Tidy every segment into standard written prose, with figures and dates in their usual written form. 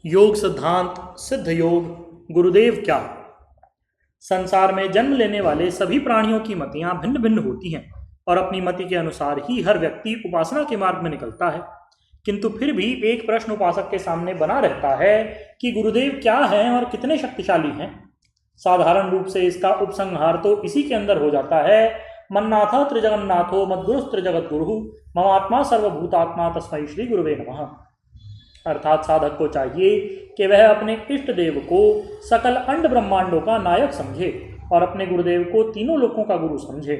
योग सिद्धांत सिद्ध योग गुरुदेव क्या। संसार में जन्म लेने वाले सभी प्राणियों की मतियां भिन्न भिन्न होती हैं और अपनी मति के अनुसार ही हर व्यक्ति उपासना के मार्ग में निकलता है। किंतु फिर भी एक प्रश्न उपासक के सामने बना रहता है कि गुरुदेव क्या हैं और कितने शक्तिशाली हैं। साधारण रूप से इसका उपसंहार तो इसी के अंदर हो जाता है, मन्नाथ त्रिजगन्नाथो मद्गुरुस्त्रिजगत गुरु ममात्मा सर्वभूतात्मा तस्मै श्री गुरुवे नमः। अर्थात साधक को चाहिए कि वह अपने इष्ट देव को सकल अंड ब्रह्मांडों का नायक समझे और अपने गुरुदेव को तीनों लोकों का गुरु समझे।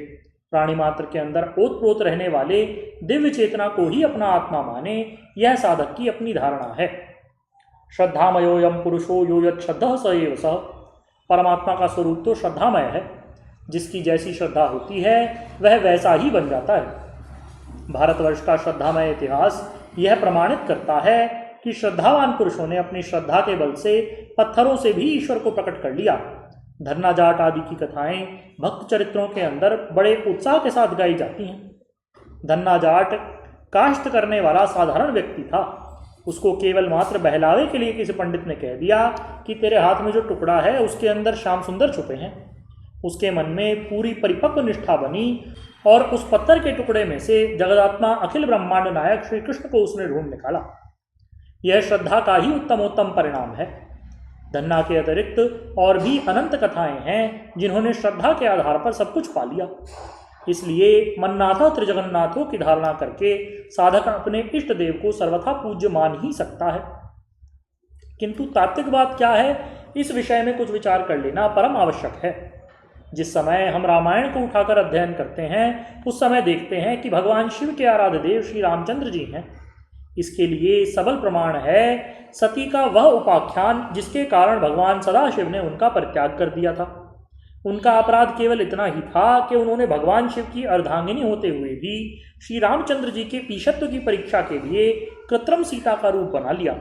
प्राणी मात्र के अंदर ओतप्रोत रहने वाले दिव्य चेतना को ही अपना आत्मा माने, यह साधक की अपनी धारणा है। श्रद्धामयोयम पुरुषो यो यत् श्रद्धः स एव सः। परमात्मा का स्वरूप तो श्रद्धामय है, जिसकी जैसी श्रद्धा होती है वह वैसा ही बन जाता है। भारतवर्ष का श्रद्धामय इतिहास यह प्रमाणित करता है कि श्रद्धावान पुरुषों ने अपनी श्रद्धा के बल से पत्थरों से भी ईश्वर को प्रकट कर लिया। धरना जाट आदि की कथाएं भक्त चरित्रों के अंदर बड़े उत्साह के साथ गाई जाती हैं। धन्ना जाट काष्ठ करने वाला साधारण व्यक्ति था। उसको केवल मात्र बहलावे के लिए किसी पंडित ने कह दिया कि तेरे हाथ में जो टुकड़ा है उसके अंदर श्याम सुंदर छुपे हैं। उसके मन में पूरी परिपक्व निष्ठा बनी और उस पत्थर के टुकड़े में से जगदात्मा अखिल ब्रह्मांड नायक श्री कृष्ण को उसने ढूंढ निकाला। यह श्रद्धा का ही उत्तमोत्तम परिणाम है। धन्ना के अतिरिक्त और भी अनंत कथाएं हैं जिन्होंने श्रद्धा के आधार पर सब कुछ पा लिया। इसलिए मन्नाथ त्रिजगन्नाथों की धारणा करके साधक अपने इष्ट देव को सर्वथा पूज्य मान ही सकता है। किंतु तात्विक बात क्या है, इस विषय में कुछ विचार कर लेना परम आवश्यक है। जिस समय हम रामायण को उठाकर अध्ययन करते हैं उस समय देखते हैं कि भगवान शिव के आराध्य देव श्री रामचंद्र जी हैं। इसके लिए सबल प्रमाण है सती का वह उपाख्यान जिसके कारण भगवान सदाशिव ने उनका परित्याग कर दिया था। उनका अपराध केवल इतना ही था कि उन्होंने भगवान शिव की अर्धांगिनी होते हुए भी श्री रामचंद्र जी के ईशत्व की परीक्षा के लिए कृत्रिम सीता का रूप बना लिया।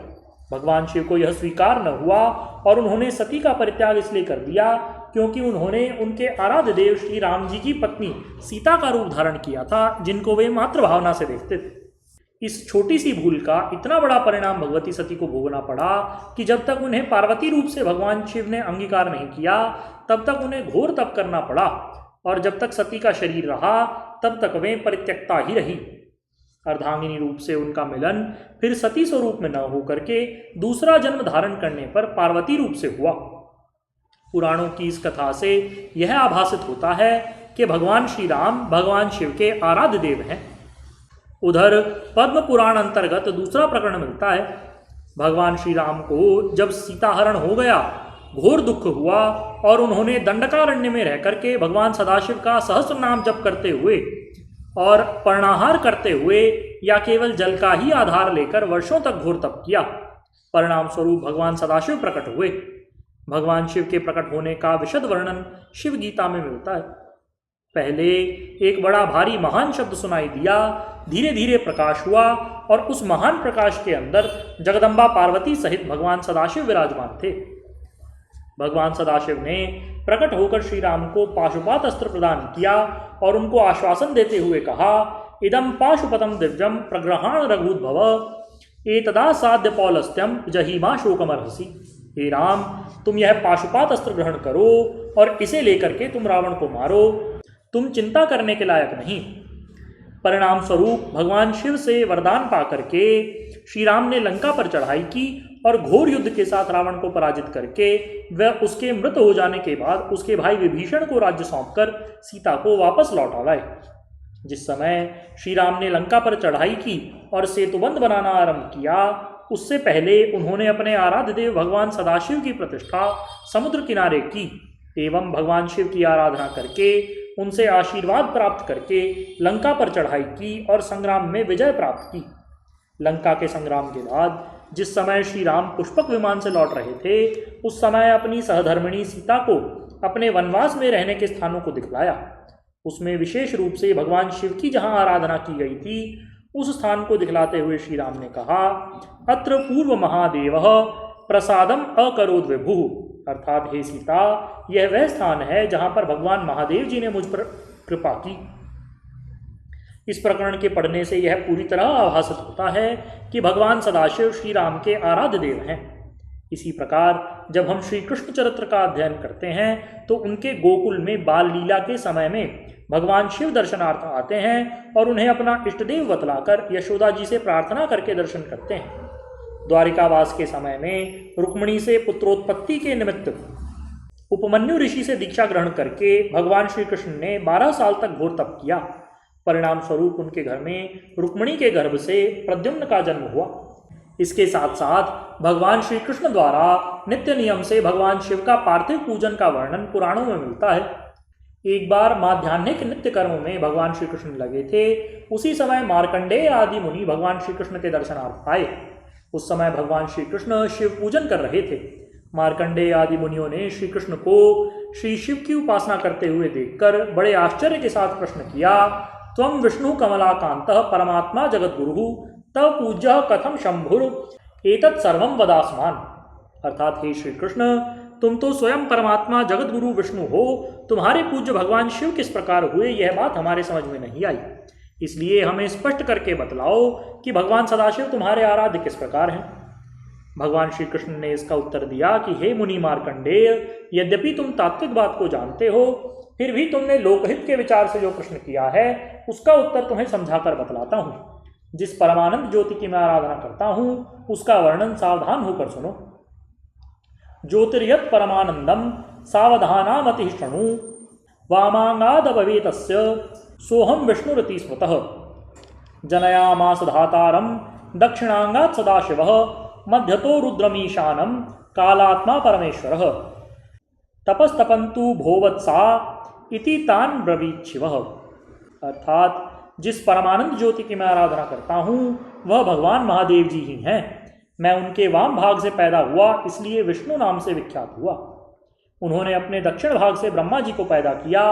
भगवान शिव को यह स्वीकार न हुआ और उन्होंने सती का परित्याग इसलिए कर दिया क्योंकि उन्होंने उनके आराध्य देव श्री राम जी की पत्नी सीता का रूप धारण किया था, जिनको वे मातृ भावना से देखते थे। इस छोटी सी भूल का इतना बड़ा परिणाम भगवती सती को भोगना पड़ा कि जब तक उन्हें पार्वती रूप से भगवान शिव ने अंगीकार नहीं किया तब तक उन्हें घोर तप करना पड़ा, और जब तक सती का शरीर रहा तब तक वे परित्यक्ता ही रही। अर्धांगिनी रूप से उनका मिलन फिर सती स्वरूप में न होकर के दूसरा जन्म धारण करने पर पार्वती रूप से हुआ। पुराणों की इस कथा से यह आभासित होता है कि भगवान श्री राम भगवान शिव के आराध्य देव हैं। उधर पद्म पुराण अंतर्गत दूसरा प्रकरण मिलता है। भगवान श्री राम को जब सीताहरण हो गया घोर दुख हुआ और उन्होंने दंडकारण्य में रह करके भगवान सदाशिव का सहस्र नाम जप करते हुए और पर्णाहार करते हुए या केवल जल का ही आधार लेकर वर्षों तक घोर तप किया। परिणाम स्वरूप भगवान सदाशिव प्रकट हुए। भगवान शिव के प्रकट होने का विशद वर्णन शिव गीता में मिलता है। पहले एक बड़ा भारी महान शब्द सुनाई दिया, धीरे धीरे प्रकाश हुआ और उस महान प्रकाश के अंदर जगदम्बा पार्वती सहित भगवान सदाशिव विराजमान थे। भगवान सदाशिव ने प्रकट होकर श्री राम को पाशुपात अस्त्र प्रदान किया और उनको आश्वासन देते हुए कहा, इदम पाशुपतम दिव्यम प्रग्रहाण रघुद्भव एतदा साध्य पौलस्त्यम जहीमा शोकमर्हसि। हे राम, तुम यह पाशुपात अस्त्र ग्रहण करो और इसे लेकर के तुम रावण को मारो, तुम चिंता करने के लायक नहीं। परिणाम स्वरूप भगवान शिव से वरदान पाकर के श्री राम ने लंका पर चढ़ाई की और घोर युद्ध के साथ रावण को पराजित करके वह उसके मृत हो जाने के बाद उसके भाई विभीषण को राज्य सौंपकर सीता को वापस लौटा लाए। जिस समय श्री राम ने लंका पर चढ़ाई की और सेतुबंध बनाना आरंभ किया, उससे पहले उन्होंने अपने आराध्य देव भगवान सदाशिव की प्रतिष्ठा समुद्र किनारे की एवं भगवान शिव की आराधना करके उनसे आशीर्वाद प्राप्त करके लंका पर चढ़ाई की और संग्राम में विजय प्राप्त की। लंका के संग्राम के बाद जिस समय श्री राम पुष्पक विमान से लौट रहे थे उस समय अपनी सहधर्मिणी सीता को अपने वनवास में रहने के स्थानों को दिखलाया। उसमें विशेष रूप से भगवान शिव की जहाँ आराधना की गई थी उस स्थान को दिखलाते हुए श्री राम ने कहा, अत्र पूर्व महादेव प्रसादम अकरोद विभु। अर्थात हे सीता, यह वह स्थान है जहाँ पर भगवान महादेव जी ने मुझ पर कृपा की। इस प्रकरण के पढ़ने से यह पूरी तरह आभासित होता है कि भगवान सदाशिव श्री राम के आराध्य देव हैं। इसी प्रकार जब हम श्री कृष्ण चरित्र का अध्ययन करते हैं तो उनके गोकुल में बाल लीला के समय में भगवान शिव दर्शनार्थ आते हैं और उन्हें अपना इष्टदेव बतलाकर यशोदा जी से प्रार्थना करके दर्शन करते हैं। द्वारिकावास के समय में रुक्मिणी से पुत्रोत्पत्ति के निमित्त उपमन्यु ऋषि से दीक्षा ग्रहण करके भगवान श्री कृष्ण ने 12 साल तक घोर तप किया। परिणाम स्वरूप उनके घर में रुक्मिणी के गर्भ से प्रद्युम्न का जन्म हुआ। इसके साथ साथ भगवान श्री कृष्ण द्वारा नित्य नियम से भगवान शिव का पार्थिव पूजन का वर्णन पुराणों में मिलता है। एक बार माध्याह्निक नित्य कर्म में भगवान श्री कृष्ण लगे थे। उसी समय मार्कंडेय आदि मुनि भगवान श्री कृष्ण के दर्शनार्थ आए। उस समय भगवान श्री कृष्ण शिव पूजन कर रहे थे। मार्कंडेय आदि मुनियों ने श्री कृष्ण को श्री शिव की उपासना करते हुए देखकर बड़े आश्चर्य के साथ प्रश्न किया, त्वं विष्णु कमलाकांतः परमात्मा जगद्गुरुः तव पूज्य कथम शंभुर एतत् सर्वं वदास्मान। अर्थात हे श्री कृष्ण, तुम तो स्वयं परमात्मा जगद्गुरु विष्णु हो, तुम्हारे पूज्य भगवान शिव किस प्रकार हुए यह बात हमारे समझ में नहीं आई। इसलिए हमें स्पष्ट करके बतलाओ कि भगवान सदाशिव तुम्हारे आराध्य किस प्रकार हैं। भगवान श्री कृष्ण ने इसका उत्तर दिया कि हे मुनि मार्कंडेय, यद्यपि तुम तात्विक बात को जानते हो, फिर भी तुमने लोकहित के विचार से जो प्रश्न किया है उसका उत्तर तुम्हें समझाकर बतलाता हूँ। जिस परमानंद ज्योति की मैं आराधना करता हूँ उसका वर्णन सावधान होकर सुनो। ज्योतिर्यत् परमानंदम सावधानामति शृणु वामांगादभवेतस्य सोहम विष्णुरति स्वतः जनयामास धातारम दक्षिणांगात् सदाशिवः मध्यतो रुद्रमीशानम कालात्मा परमेश्वरः तपस्तपन्तु भोवत्सा इति तान ब्रवीत शिवः। अर्थात जिस परमानंद ज्योति की मैं आराधना करता हूँ वह भगवान महादेव जी ही हैं। मैं उनके वाम भाग से पैदा हुआ, इसलिए विष्णु नाम से विख्यात हुआ। उन्होंने अपने दक्षिण भाग से ब्रह्मा जी को पैदा किया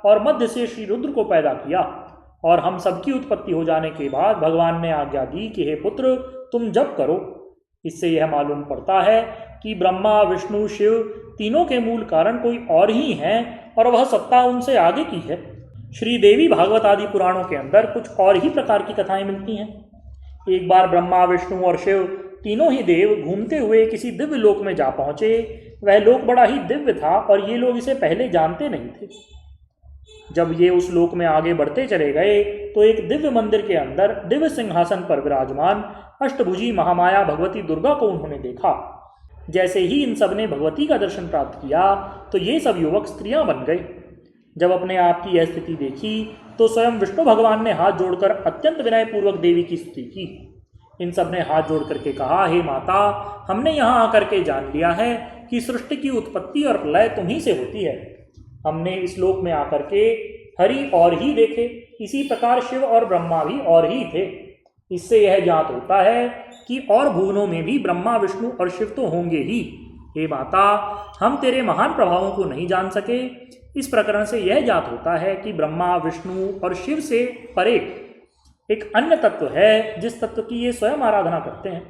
और मध्य से श्री रुद्र को पैदा किया। और हम सबकी उत्पत्ति हो जाने के बाद भगवान ने आज्ञा दी कि हे पुत्र, तुम जप करो। इससे यह मालूम पड़ता है कि ब्रह्मा विष्णु शिव तीनों के मूल कारण कोई और ही हैं और वह सत्ता उनसे आगे की है। श्री देवी भागवत आदि पुराणों के अंदर कुछ और ही प्रकार की कथाएं मिलती हैं। एक बार ब्रह्मा विष्णु और शिव तीनों ही देव घूमते हुए किसी दिव्य लोक में जा पहुंचे। वह लोक बड़ा ही दिव्य था और ये लोग इसे पहले जानते नहीं थे। जब ये उस लोक में आगे बढ़ते चले गए तो एक दिव्य मंदिर के अंदर दिव्य सिंहासन पर विराजमान अष्टभुजी महामाया भगवती दुर्गा को उन्होंने देखा। जैसे ही इन सब ने भगवती का दर्शन प्राप्त किया तो ये सब युवक स्त्रियां बन गए। जब अपने आप की यह स्थिति देखी तो स्वयं विष्णु भगवान ने हाथ जोड़कर अत्यंत विनयपूर्वक देवी की स्तुति की। इन सब ने हाथ जोड़ करके कहा, हे माता, हमने यहाँ आकर के जान लिया है कि सृष्टि की उत्पत्ति और प्रलय तुम्ही से होती है। हमने इस लोक में आकर के हरि और ही देखे, इसी प्रकार शिव और ब्रह्मा भी और ही थे। इससे यह ज्ञात होता है कि और भुवनों में भी ब्रह्मा विष्णु और शिव तो होंगे ही। हे माता, हम तेरे महान प्रभावों को नहीं जान सके। इस प्रकरण से यह ज्ञात होता है कि ब्रह्मा विष्णु और शिव से परे एक अन्य तत्व है जिस तत्व की ये स्वयं आराधना करते हैं।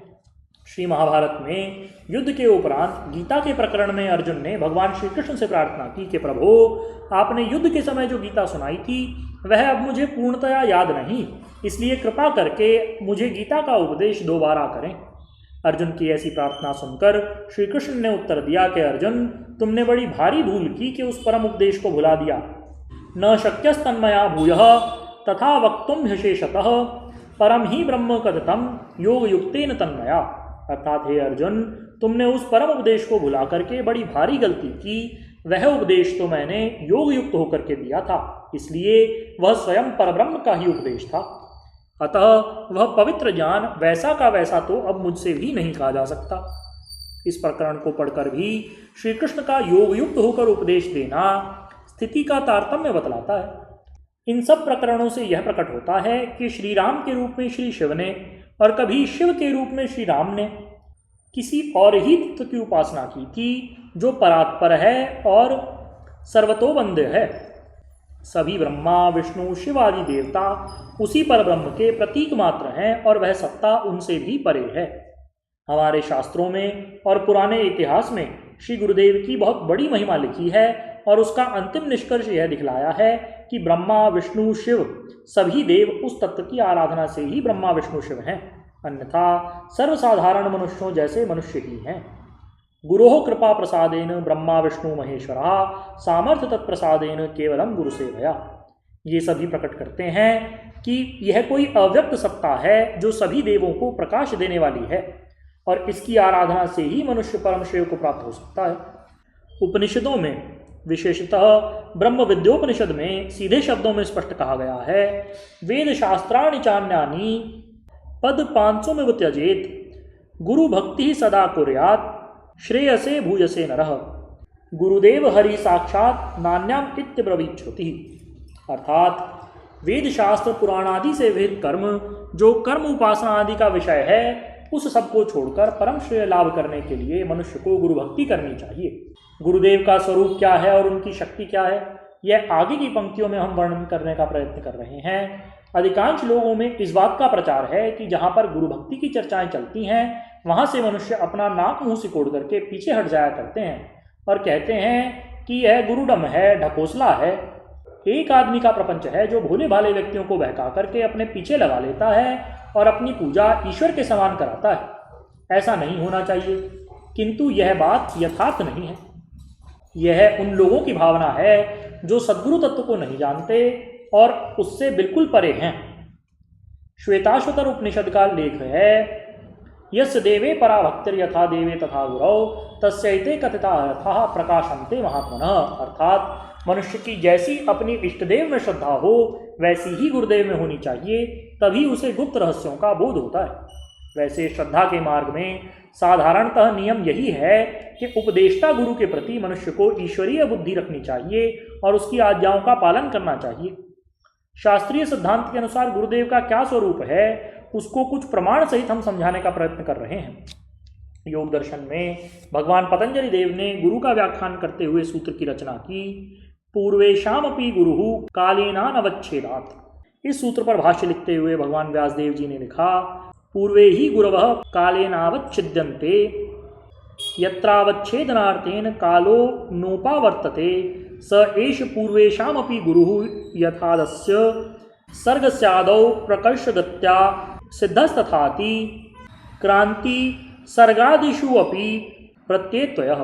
श्री महाभारत में युद्ध के उपरांत गीता के प्रकरण में अर्जुन ने भगवान श्री कृष्ण से प्रार्थना की कि प्रभु, आपने युद्ध के समय जो गीता सुनाई थी वह अब मुझे पूर्णतया याद नहीं, इसलिए कृपा करके मुझे गीता का उपदेश दोबारा करें। अर्जुन की ऐसी प्रार्थना सुनकर श्री कृष्ण ने उत्तर दिया कि अर्जुन, तुमने बड़ी भारी भूल की कि उस परम उपदेश को भुला दिया। न शक्यस्तन्मया भूयः तथा वक्तुम ह्यशेषतः परम ही ब्रह्म कथितम योग युक्तेन तन्मया। अर्थात हे अर्जुन, तुमने उस परम उपदेश को भुला करके बड़ी भारी गलती की। वह उपदेश तो मैंने योग युक्त होकर के दिया था, इसलिए वह स्वयं परब्रह्म का ही उपदेश था। अतः वह पवित्र ज्ञान वैसा का वैसा तो अब मुझसे भी नहीं कहा जा सकता। इस प्रकरण को पढ़कर भी श्री कृष्ण का योग युक्त होकर उपदेश देना स्थिति का तारतम्य बतलाता है। इन सब प्रकरणों से यह प्रकट होता है कि श्री राम के रूप में श्री शिव ने और कभी शिव के रूप में श्री राम ने किसी और ही तत्व की उपासना की थी जो परात्पर है और सर्वतोवंद्य है। सभी ब्रह्मा विष्णु शिव आदि देवता उसी पर ब्रह्म के प्रतीक मात्र हैं और वह सत्ता उनसे भी परे है। हमारे शास्त्रों में और पुराने इतिहास में श्री गुरुदेव की बहुत बड़ी महिमा लिखी है और उसका अंतिम निष्कर्ष यह दिखलाया है कि ब्रह्मा विष्णु शिव सभी देव उस तत्व की आराधना से ही ब्रह्मा विष्णु शिव हैं, अन्यथा सर्वसाधारण मनुष्यों जैसे मनुष्य ही हैं। गुरोः कृपा प्रसादेन ब्रह्मा विष्णु महेश्वरा सामर्थ्य तत्प्रसादेन केवलम गुरु सेवया। ये सभी प्रकट करते हैं कि यह कोई अव्यक्त सत्ता है जो सभी देवों को प्रकाश देने वाली है और इसकी आराधना से ही मनुष्य परम श्रेय को प्राप्त हो सकता है। उपनिषदों में विशेषतः ब्रह्म विद्योपनिषद में सीधे शब्दों में स्पष्ट कहा गया है, वेद शास्त्राणि चान्यानि पद 500 में त्यजेत गुरु भक्ति ही सदा कुर्यात श्रेयसे भूयसे नरः गुरुदेव हरि साक्षात नान्याम इत्य ब्रवीच्छ्रुति। अर्थात वेद शास्त्र पुराण आदि से वेद कर्म जो कर्म उपासना आदि का विषय है उस सब को छोड़कर परम श्रेय लाभ करने के लिए मनुष्य को गुरु भक्ति करनी चाहिए। गुरुदेव का स्वरूप क्या है और उनकी शक्ति क्या है, यह आगे की पंक्तियों में हम वर्णन करने का प्रयत्न कर रहे हैं। अधिकांश लोगों में इस बात का प्रचार है कि जहाँ पर गुरु भक्ति की चर्चाएं चलती हैं वहाँ से मनुष्य अपना नाक मुंह सिकोड़ करके पीछे हट जाया करते हैं और कहते हैं कि यह गुरुडम है, ढकोसला है, एक आदमी का प्रपंच है जो भोले भाले व्यक्तियों को बहका करके अपने पीछे लगा लेता है और अपनी पूजा ईश्वर के समान कराता है। ऐसा नहीं होना चाहिए, किंतु यह बात यथार्थ नहीं है। यह उन लोगों की भावना है जो सद्गुरु तत्व को नहीं जानते और उससे बिल्कुल परे हैं। श्वेताश्वतर उपनिषद का लेख है, यस्य देवे परा भक्तिर यथा देवे तथा गुरौ तस्यैते कथिता यथा प्रकाशन्ते महात्मनः। अर्थात मनुष्य की जैसी अपनी इष्टदेव में श्रद्धा हो वैसी ही गुरुदेव में होनी चाहिए, तभी उसे गुप्त रहस्यों का बोध होता है। वैसे श्रद्धा के मार्ग में साधारणतः नियम यही है कि उपदेष्टा गुरु के प्रति मनुष्य को ईश्वरीय बुद्धि रखनी चाहिए और उसकी आज्ञाओं का पालन करना चाहिए। शास्त्रीय सिद्धांत के अनुसार गुरुदेव का क्या स्वरूप है उसको कुछ प्रमाण सहित हम समझाने का प्रयत्न कर रहे हैं। योग दर्शन में भगवान पतंजलि देव ने गुरु का व्याख्यान करते हुए सूत्र की रचना की, पूर्वेशामपि गुरुः कालेनानवच्छेदात्। इस सूत्र पर भाष्य लिखते हुए भगवान व्यासदेव जी ने लिखा, पूर्वे ही गुरवः कालेनावच्छिद्यन्ते यत्रावच्छेदनार्थेन कालो नोपावर्तते स एष पूर्वेशामपि गुरुः यथादस्य सर्गस्यादौ प्रकर्षगत्या सिद्धस्तथाति क्रांति सर्गादिषु अपि प्रत्येत्वयः।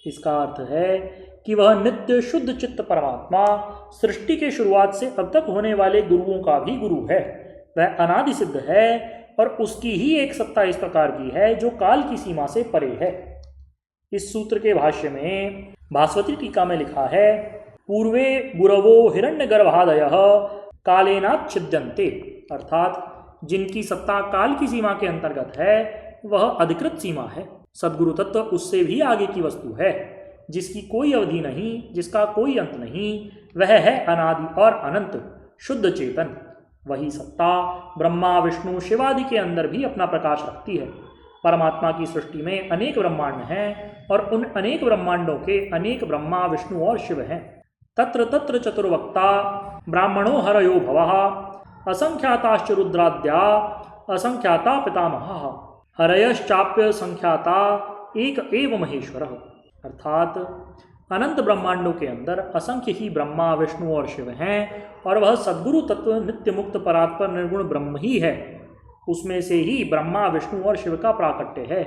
इसका अर्थ है कि वह नित्य शुद्ध चित्त परमात्मा सृष्टि के शुरुआत से अब तक होने वाले गुरुओं का भी गुरु है। वह अनादि सिद्ध है और उसकी ही एक सत्ता इस प्रकार की है जो काल की सीमा से परे है। इस सूत्र के भाष्य में भास्वती टीका में लिखा है, पूर्वे गुरवो हिरण्यगर्भादयः कालेनाच्छिद्यन्ते। अर्थात जिनकी सत्ता काल की सीमा के अंतर्गत है वह अधिकृत सीमा है। सद्गुरु तत्व उससे भी आगे की वस्तु है, जिसकी कोई अवधि नहीं, जिसका कोई अंत नहीं। वह है अनादि और अनंत शुद्ध चेतन। वही सत्ता ब्रह्मा विष्णु शिवादि के अंदर भी अपना प्रकाश रखती है। परमात्मा की सृष्टि में अनेक ब्रह्मांड हैं और उन अनेक ब्रह्मांडों के अनेक ब्रह्मा विष्णु और शिव हैं। तत्र तत्र चतुर्वक्ता ब्राह्मणो हरयो भवः असंख्याताश्च रुद्राद्या असंख्याता पितामहः हरयश्चाप्य संख्याता एक एव महेश्वरः। अर्थात अनंत ब्रह्मांडों के अंदर असंख्य ही ब्रह्मा विष्णु और शिव हैं और वह सद्गुरु तत्व नित्य मुक्त परात्पर निर्गुण ब्रह्म ही है। उसमें से ही ब्रह्मा विष्णु और शिव का प्राकट्य है।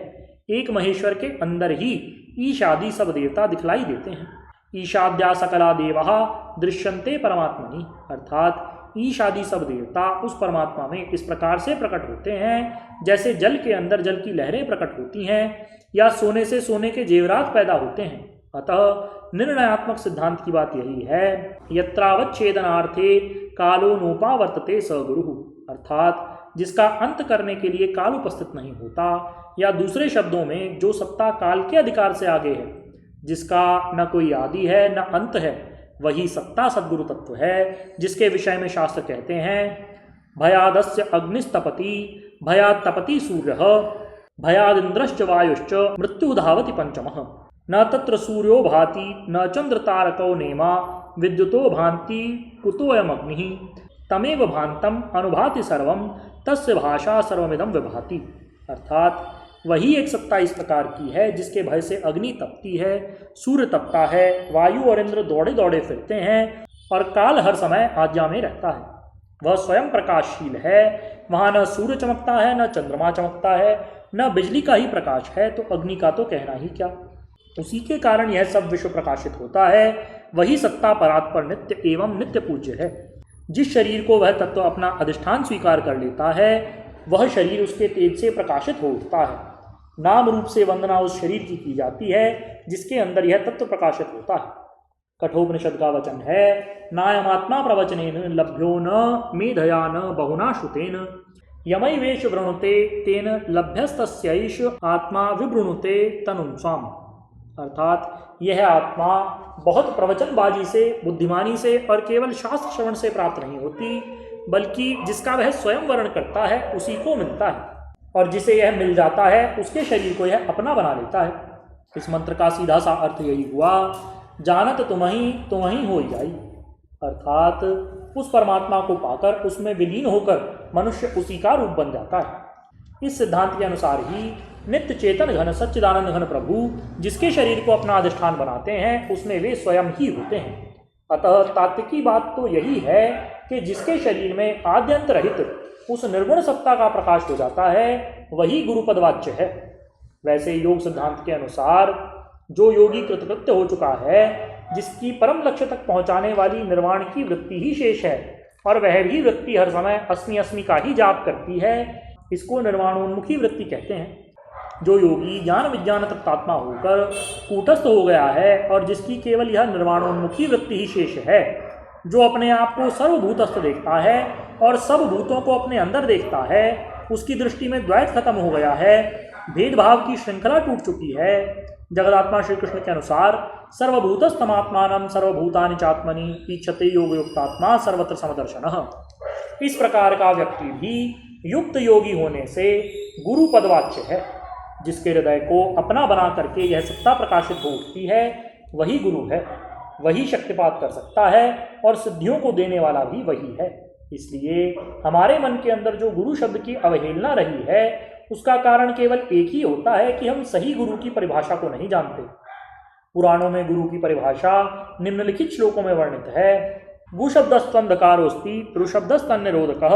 एक महेश्वर के अंदर ही ईशादि सब देवता दिखलाई देते हैं। ईशाद्या सकला देवा दृश्यन्ते परमात्मनि। अर्थात ईशादि सब देवता उस परमात्मा में इस प्रकार से प्रकट होते हैं जैसे जल के अंदर जल की लहरें प्रकट होती हैं या सोने से सोने के जेवरात पैदा होते हैं। अतः निर्णयात्मक सिद्धांत की बात यही है, यत्रावच्छेदनार्थे कालो नोपावर्तते स गुरुः। अर्थात जिसका अंत करने के लिए काल उपस्थित नहीं होता, या दूसरे शब्दों में जो सत्ता काल के अधिकार से आगे है, जिसका न कोई आदि है न अंत है, वही सत्ता सद्गुरु तत्व है, जिसके विषय में शास्त्र कहते हैं, भयादस्य अग्निस्तपति भयात् तपति सूर्यः भयादिन्द्रश्च वायुश्च मृत्युधावति पंचमः न तत्र सूर्यो भाति न चंद्र तारको नेमा विद्युतो भांति कुतोऽयमग्निः तमेव भांतम अनुभाति सर्वम तस्य भाषा सर्वमिदं विभाति। अर्थात वही एक सत्ता इस प्रकार की है जिसके भय से अग्नि तपती है, सूर्य तपता है, वायु और इंद्र दौड़े दौड़े फिरते हैं और काल हर समय आज्ञा में रहता है। वह स्वयं प्रकाशशील है, वहाँ न सूर्य चमकता है न चंद्रमा चमकता है न बिजली का ही प्रकाश है तो अग्नि का तो कहना ही क्या। उसी के कारण यह सब विश्व प्रकाशित होता है। वही सत्ता परात्पर नित्य एवं नित्य पूज्य है। जिस शरीर को वह तत्व अपना अधिष्ठान स्वीकार कर लेता है वह शरीर उसके तेज से प्रकाशित हो उठता है। नाम रूप से वंदना उस शरीर की जाती है जिसके अंदर यह तत्व प्रकाशित होता है। कठोपनिषद का वचन है, नायमात्मा प्रवचनेन लभ्यो न मेधया न बहुना श्रुतेन यमई वेश वृणुते तेन लभ्यस्तस्यैष आत्मा विवृणुते तनुंसाम। अर्थात यह आत्मा बहुत प्रवचनबाजी से, बुद्धिमानी से और केवल शास्त्र श्रवण से प्राप्त नहीं होती, बल्कि जिसका वह स्वयं वर्ण करता है उसी को मिलता है, और जिसे यह मिल जाता है उसके शरीर को यह अपना बना लेता है। इस मंत्र का सीधा सा अर्थ यही हुआ, जानत तुम्हीं हो जाई। अर्थात उस परमात्मा को पाकर उसमें विलीन होकर मनुष्य उसी का रूप बन जाता है। इस सिद्धांत के अनुसार ही नित्य चेतन घन सच्चिदानंद घन प्रभु जिसके शरीर को अपना अधिष्ठान बनाते हैं उसमें वे स्वयं ही होते हैं। अतः तात्विकी बात तो यही है कि जिसके शरीर में आद्यंत रहित उस निर्गुण सत्ता का प्रकाश हो जाता है वही गुरुपदवाच्य है। वैसे योग सिद्धांत के अनुसार जो योगी कृतकृत्य हो चुका है, जिसकी परम लक्ष्य तक पहुंचाने वाली निर्वाण की वृत्ति ही शेष है और वह भी वृत्ति हर समय अस्मि अस्मि का ही जाप करती है, इसको निर्वाणोन्मुखी वृत्ति कहते हैं। जो योगी ज्ञान विज्ञान तत्तात्मा होकर कूटस्थ हो गया है और जिसकी केवल यह निर्वाणोन्मुखी वृत्ति ही शेष है, जो अपने आप को सर्वभूतस्थ देखता है और सब भूतों को अपने अंदर देखता है, उसकी दृष्टि में द्वैत खत्म हो गया है, भेदभाव की श्रृंखला टूट चुकी है। जगदात्मा श्री कृष्ण के अनुसार सर्वभूतस्थमात्मानं सर्वभूतानि चात्मनि ईक्षते योगयुक्तात्मा सर्वत्र समदर्शनः। इस प्रकार का व्यक्ति भी युक्त योगी होने से गुरु पदवाच्य है। जिसके हृदय को अपना बना करके यह सत्ता प्रकाशित हो उठती है वही गुरु है, वही शक्तिपात कर सकता है और सिद्धियों को देने वाला भी वही है। इसलिए हमारे मन के अंदर जो गुरु शब्द की अवहेलना रही है उसका कारण केवल एक ही होता है कि हम सही गुरु की परिभाषा को नहीं जानते। पुराणों में गुरु की परिभाषा निम्नलिखित श्लोकों में वर्णित है। गु शब्दस्तंधकारोस्ति ऋशब्दस्तन्निरोधकः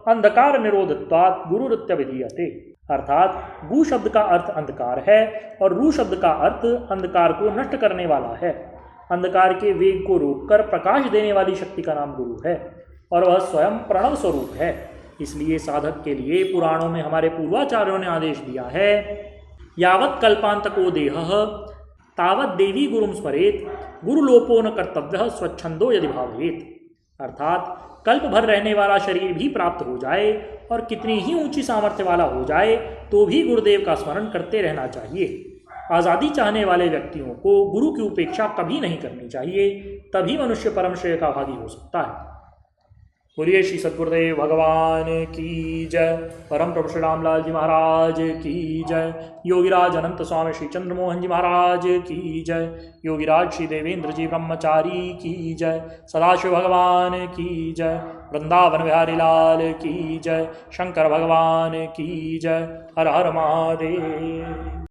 अंधकार निरोधत्वात् गुरुरित्य विधीयते। अर्थात गु शब्द का अर्थ अंधकार है और रू शब्द का अर्थ अंधकार को नष्ट करने वाला है। अंधकार के वेग को रोककर प्रकाश देने वाली शक्ति का नाम गुरु है और वह स्वयं प्रणव स्वरूप है। इसलिए साधक के लिए पुराणों में हमारे पूर्वाचार्यों ने आदेश दिया है, यावत् कल्पांतको देहः तावत् देवी गुरुम स्मरेत गुरुलोपो न कर्तव्यः स्वच्छंदो यदि भावेत। अर्थात कल्प भर रहने वाला शरीर भी प्राप्त हो जाए और कितनी ही ऊंची सामर्थ्य वाला हो जाए तो भी गुरुदेव का स्मरण करते रहना चाहिए। आज़ादी चाहने वाले व्यक्तियों को गुरु की उपेक्षा कभी नहीं करनी चाहिए, तभी मनुष्य परम श्रेय का भागी हो सकता है। बोलिए श्री सद्गुरुदेव भगवान की जय। परम प्रभु श्री रामलाल जी महाराज की जय। योगीराज अनंत स्वामी श्री चंद्रमोहन जी महाराज की जय। योगीराज श्री देवेंद्र जी ब्रह्मचारी की जय। सदाशिव भगवान की जय। वृंदावन बिहारी लाल की जय। शंकर भगवान की जय। हर हर महादेव।